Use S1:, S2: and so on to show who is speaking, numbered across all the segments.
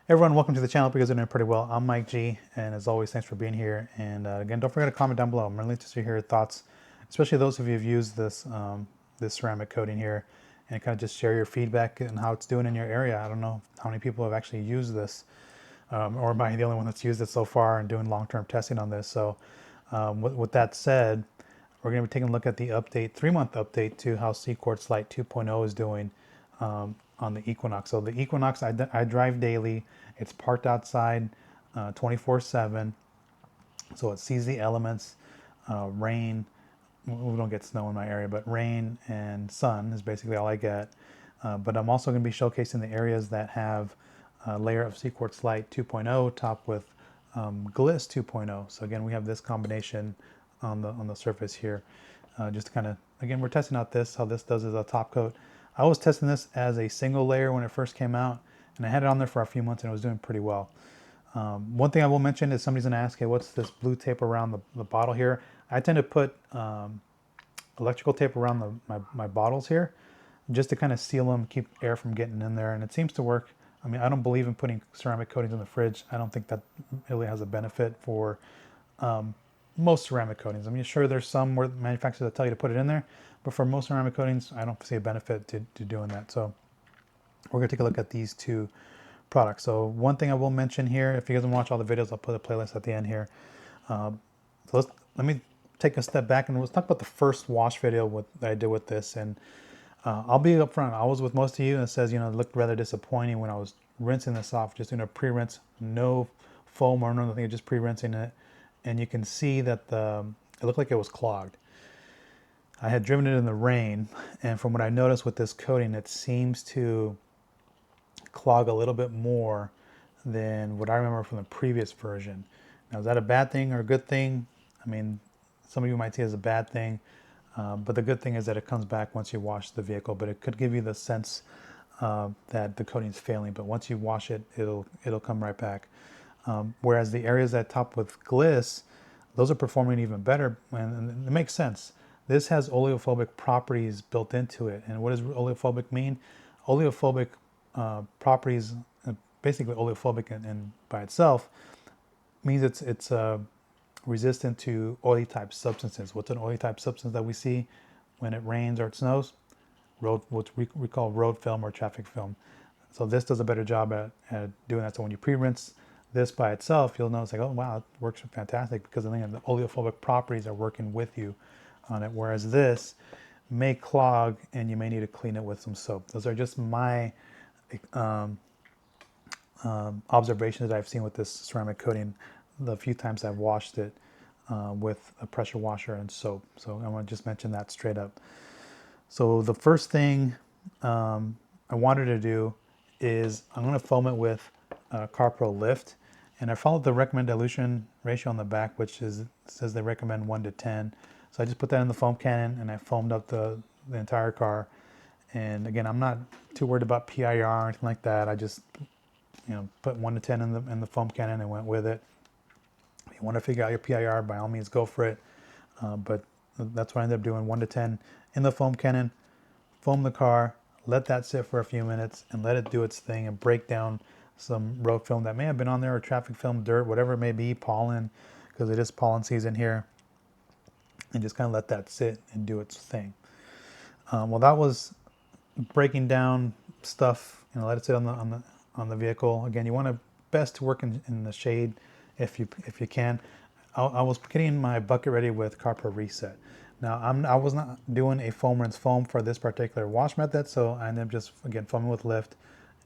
S1: Everyone, welcome to the channel. Hope you guys are doing pretty well. I'm Mike G, and as always, thanks for being here. And again, don't forget to comment down below. I'm really interested to hear your thoughts, especially those of you who've used this ceramic coating here, and kind of just share your feedback and how it's doing in your area. I don't know how many people have actually used this, or am I the only one that's used it so far and doing long-term testing on this? So, with that said, we're going to be taking a look at the update, 3-month update to how Cquartz Lite 2.0 is doing on the Equinox. So the Equinox, I drive daily. It's parked outside 24/7, so it sees the elements. Rain, we don't get snow in my area, but rain and sun is basically all I get. But I'm also going to be showcasing the areas that have a layer of Cquartz Lite 2.0 topped with Gliss 2.0. So again, we have this combination on the surface here. Just to kind of, again, we're testing out how this does as a top coat. I was testing this as a single layer when it first came out, and I had it on there for a few months and it was doing pretty well. One thing I will mention is somebody's gonna ask, hey, what's this blue tape around the bottle here? I tend to put electrical tape around my bottles here just to kind of seal them, keep air from getting in there, and it seems to work. I mean, I don't believe in putting ceramic coatings in the fridge. I don't think that really has a benefit for most ceramic coatings. I mean, sure, there's some where manufacturers that tell you to put it in there, but for most ceramic coatings, I don't see a benefit to doing that. So we're gonna take a look at these two products. So one thing I will mention here, if you guys want to watch all the videos, I'll put a playlist at the end here. So let me take a step back and let's talk about the first wash video that I did with this. And I'll be upfront. I was with most of you, and it says, it looked rather disappointing when I was rinsing this off, just doing a pre-rinse, no foam or nothing, just pre-rinsing it. And you can see that it looked like it was clogged. I had driven it in the rain, and from what I noticed with this coating, it seems to clog a little bit more than what I remember from the previous version. Now, is that a bad thing or a good thing? I mean, some of you might see it as a bad thing, but the good thing is that it comes back once you wash the vehicle, but it could give you the sense that the coating is failing, but once you wash it, it'll come right back. Whereas the areas that top with Gliss, those are performing even better, and it makes sense. This has oleophobic properties built into it. And what does oleophobic mean? Oleophobic properties, basically oleophobic and by itself, means it's resistant to oily type substances. What's an oily type substance that we see when it rains or it snows? What we call road film or traffic film. So this does a better job at doing that. So when you pre-rinse this by itself, you'll notice like, oh wow, it works fantastic because the oleophobic properties are working with you on it. Whereas this may clog and you may need to clean it with some soap. Those are just my observations that I've seen with this ceramic coating the few times I've washed it with a pressure washer and soap. So I want to just mention that straight up. So the first thing I wanted to do is I'm going to foam it with CarPro Lift, and I followed the recommended dilution ratio on the back, which says they recommend 1:10. So I just put that in the foam cannon and I foamed up the entire car. And again, I'm not too worried about PIR or anything like that. I just put 1:10 in the foam cannon and went with it. If you want to figure out your PIR, by all means go for it. But that's what I ended up doing, 1:10 in the foam cannon, foam the car, let that sit for a few minutes and let it do its thing and break down some road film that may have been on there, or traffic film, dirt, whatever it may be, pollen, because it is pollen season here, and just kind of let that sit and do its thing. Well, that was breaking down stuff, let it sit on the vehicle. Again, you want to best to work in the shade if you can. I was getting my bucket ready with CarPro Reset. Now I was not doing a foam rinse foam for this particular wash method, so I ended up just again foaming with Lift,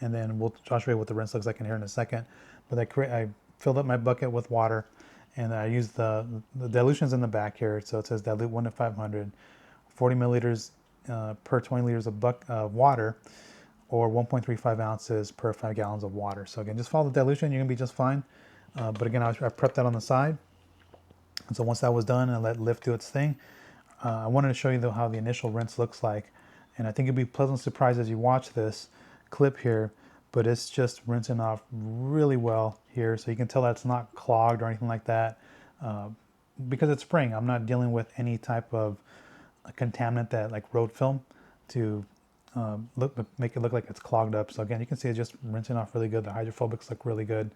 S1: and then I'll show you what the rinse looks like in here in a second. But I filled up my bucket with water, and I used the dilutions in the back here. So it says dilute 1 to 500, 40 milliliters per 20 liters of water, or 1.35 ounces per 5 gallons of water. So again, just follow the dilution, you're gonna be just fine. But again, I prepped that on the side. And so once that was done and let Lift do its thing, I wanted to show you how the initial rinse looks like. And I think it'd be pleasant surprise as you watch this clip here, but it's just rinsing off really well here. So you can tell that it's not clogged or anything like that because it's spring. I'm not dealing with any type of contaminant that like road film to make it look like it's clogged up. So again, you can see it's just rinsing off really good. The hydrophobics look really good,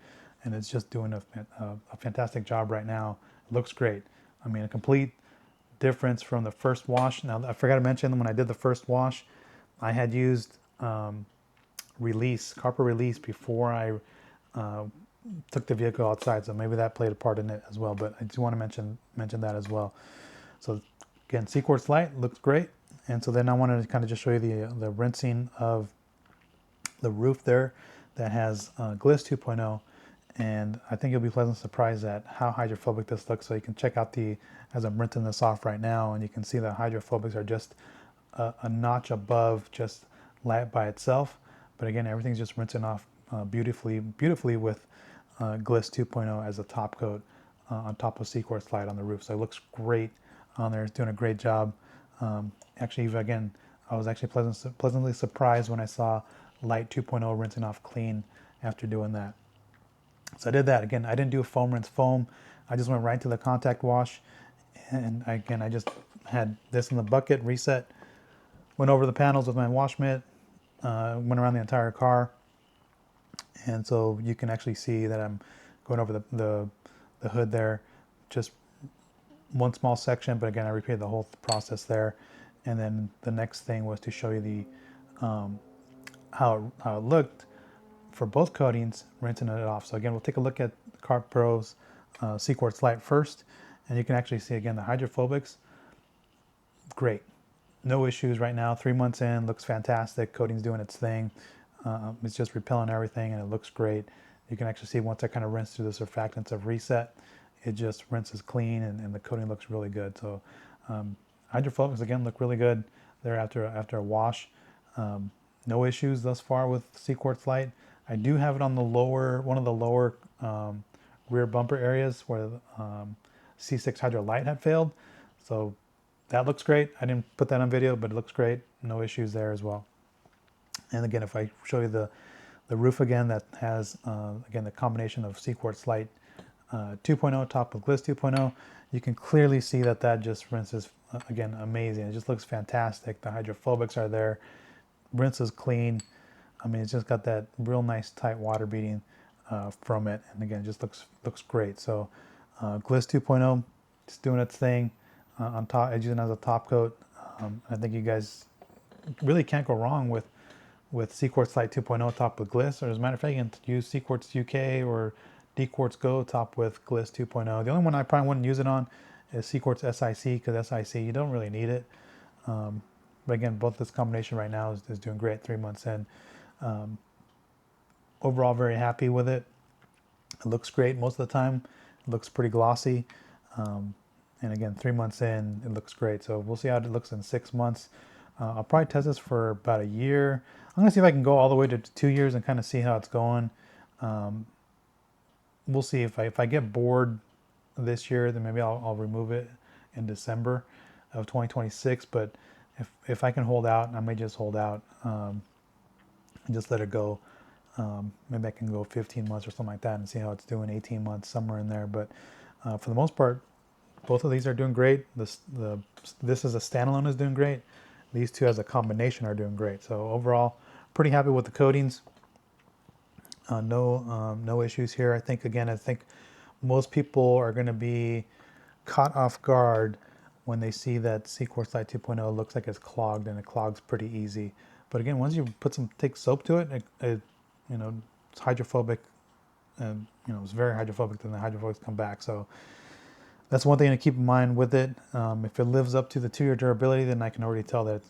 S1: and it's just doing a fantastic job right now. It looks great. I mean, a complete difference from the first wash. Now, I forgot to mention, when I did the first wash, I had used CarPro Release before I took the vehicle outside, so maybe that played a part in it as well. But I do want to mention that as well. So again, Cquartz Lite looks great, and so then I wanted to kind of just show you the rinsing of the roof there that has Gliss 2.0, and I think you'll be pleasantly surprised at how hydrophobic this looks. So you can check out as I'm rinsing this off right now, and you can see the hydrophobics are just a notch above just Lite by itself. But again, everything's just rinsing off beautifully with Gliss 2.0 as a top coat on top of Cquartz Lite on the roof. So it looks great on there. It's doing a great job. Actually, again, I was actually pleasantly surprised when I saw Lite 2.0 rinsing off clean after doing that. So I did that. Again, I didn't do a foam rinse foam. I just went right to the contact wash. And again, I just had this in the bucket, reset, went over the panels with my wash mitt, went around the entire car. And so you can actually see that I'm going over the hood there, just one small section, but again, I repeated the whole process there. And then the next thing was to show you how it looked for both coatings, rinsing it off. So again, we'll take a look at CarPro's Cquartz Lite first, and you can actually see again the hydrophobics, great. No issues right now, 3 months in, looks fantastic. Coating's doing its thing. It's just repelling everything and it looks great. You can actually see once I kind of rinse through the surfactants of reset, it just rinses clean and the coating looks really good. So hydrophobics again look really good there after a wash. No issues thus far with Cquartz Lite. I do have it on the one of the lower rear bumper areas where C6 Hydro Lite had failed. So that looks great. I didn't put that on video, but it looks great. No issues there as well. And again, if I show you the roof again, that has, again, the combination of Cquartz Lite 2.0 topped with Gliss 2.0, you can clearly see that just rinses, again, amazing. It just looks fantastic. The hydrophobics are there. Rinses clean. I mean, it's just got that real nice tight water beading from it. And again, it just looks great. So Gliss 2.0, just doing its thing on top, using it as a top coat. I think you guys really can't go wrong with Cquartz Lite 2.0 topped with Gliss, or as a matter of fact, you can use Cquartz UK or Cquartz Go topped with Gliss 2.0. The only one I probably wouldn't use it on is Cquartz SIC, because SIC, you don't really need it. But again, both this combination right now is doing great 3 months in. Overall, very happy with it. It looks great most of the time. It looks pretty glossy. And again, 3 months in, it looks great. So we'll see how it looks in 6 months. I'll probably test this for about a year. I'm going to see if I can go all the way to 2 years and kind of see how it's going. We'll see if I get bored this year, then maybe I'll remove it in December of 2026. But if I can hold out, I may just hold out and just let it go. Maybe I can go 15 months or something like that and see how it's doing, 18 months, somewhere in there. But for the most part, both of these are doing great. This as a standalone is doing great. These two as a combination are doing great. So overall, pretty happy with the coatings. No issues here. I think most people are going to be caught off guard when they see that Cquartz Lite 2.0 looks like it's clogged, and it clogs pretty easy. But again, once you take soap to it, it's hydrophobic, and it's very hydrophobic. Then the hydrophobics come back. So that's one thing to keep in mind with it. If it lives up to the 2-year durability, then I can already tell that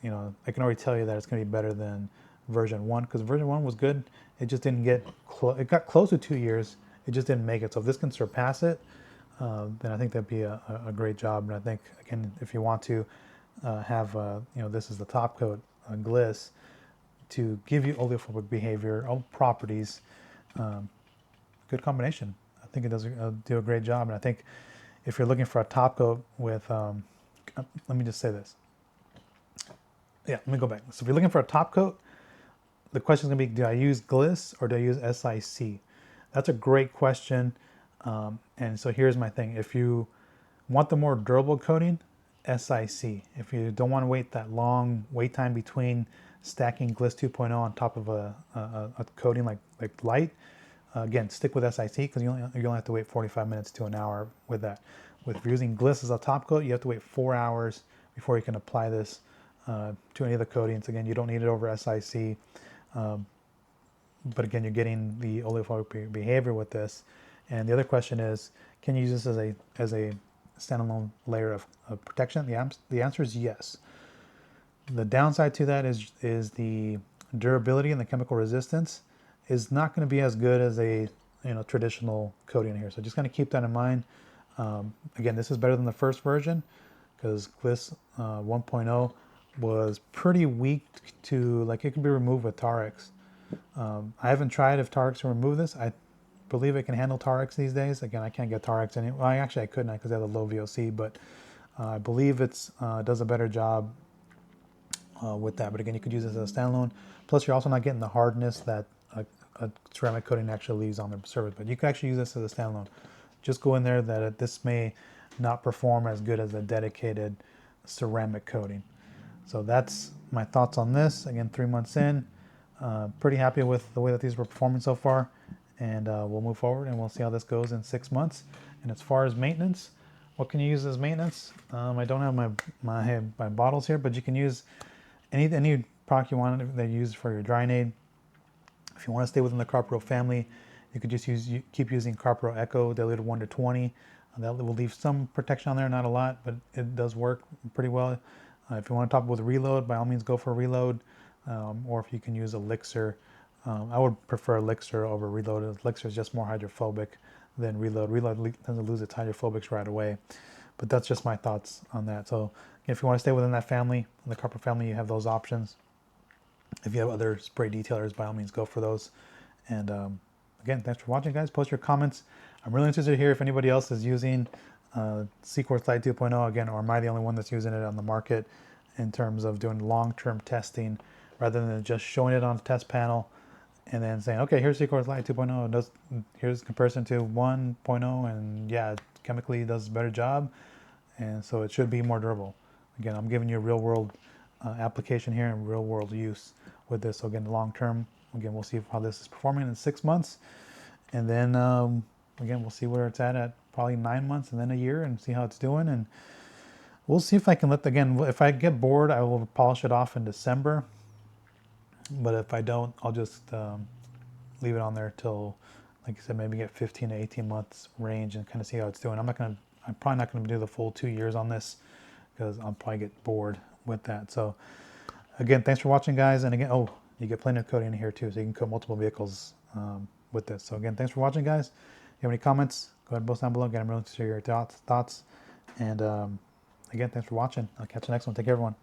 S1: I can already tell you that it's going to be better than version 1, because version 1 was good. It just didn't get it got close to 2 years. It just didn't make it. So if this can surpass it, then I think that'd be a great job. And I think, again, if you want to have this is the top coat Gliss to give you oleophobic behavior, all properties, good combination. I think it does do a great job. And I think if you're looking for a top coat with, let me just say this. Yeah, let me go back. So if you're looking for a top coat, the question is going to be, do I use Gliss or do I use SIC? That's a great question. And so here's my thing. If you want the more durable coating, SIC. If you don't want to wait that long wait time between stacking Gliss 2.0 on top of a coating like Lite, again, stick with SIC because you only have to wait 45 minutes to an hour with that. If you're using Gliss as a top coat, you have to wait 4 hours before you can apply this to any of the coatings. Again, you don't need it over SIC, but again, you're getting the oleophobic behavior with this. And the other question is, can you use this as a standalone layer of protection? The answer is yes. The downside to that is the durability and the chemical resistance is not going to be as good as a traditional coating here. So just kind of keep that in mind. Again, this is better than the first version because Gliss 1.0 was pretty weak to, like, it can be removed with Tarex. I haven't tried if Tarex can remove this. I believe it can handle Tarex these days. Again, I can't get Tarex any. Well, actually I couldn't because I have a low VOC, but I believe it's does a better job with that. But again, you could use this as a standalone. Plus, you're also not getting the hardness that a ceramic coating actually leaves on the surface. But you can actually use this as a standalone. Just go in there that this may not perform as good as a dedicated ceramic coating. So that's my thoughts on this. Again, 3 months in, pretty happy with the way that these were performing so far. And we'll move forward and we'll see how this goes in 6 months. And as far as maintenance, what can you use as maintenance? I don't have my bottles here, but you can use any product you want that you use for your drying aid. If you want to stay within the CarPro family, you could just keep using CarPro Echo diluted 1:20. That will leave some protection on there, not a lot, but it does work pretty well. If you want to top it with Reload, by all means go for Reload, or if you can use Elixir. I would prefer Elixir over Reload. Elixir is just more hydrophobic than Reload. Reload tends to lose its hydrophobics right away, but that's just my thoughts on that. So if you want to stay within that family, in the CarPro family, you have those options. If you have other spray detailers, by all means go for those. And again, thanks for watching, guys. Post your comments. I'm really interested to hear if anybody else is using Cquartz Lite 2.0 again, or am I the only one that's using it on the market in terms of doing long-term testing rather than just showing it on the test panel and then saying, okay, here's Cquartz Lite 2.0. Here's comparison to 1.0, and yeah, it chemically does a better job, and so it should be more durable. Again, I'm giving you a real-world application here and real-world use with this. So again, long-term, again, we'll see how this is performing in 6 months, and then again, we'll see where it's at probably 9 months and then a year, and see how it's doing. And we'll see if I can if I get bored, I will polish it off in December. But if I don't, I'll just leave it on there till, like I said, maybe get 15 to 18 months range and kind of see how it's doing. I'm probably not gonna do the full 2 years on this because I'll probably get bored with that. So again, thanks for watching, guys. And again, oh, you get plenty of coating in here too, so you can coat multiple vehicles with this. So again, thanks for watching, guys. If you have any comments, go ahead and post down below. Again, I'm really interested to hear your thoughts. And again, thanks for watching. I'll catch you next one. Take care, everyone.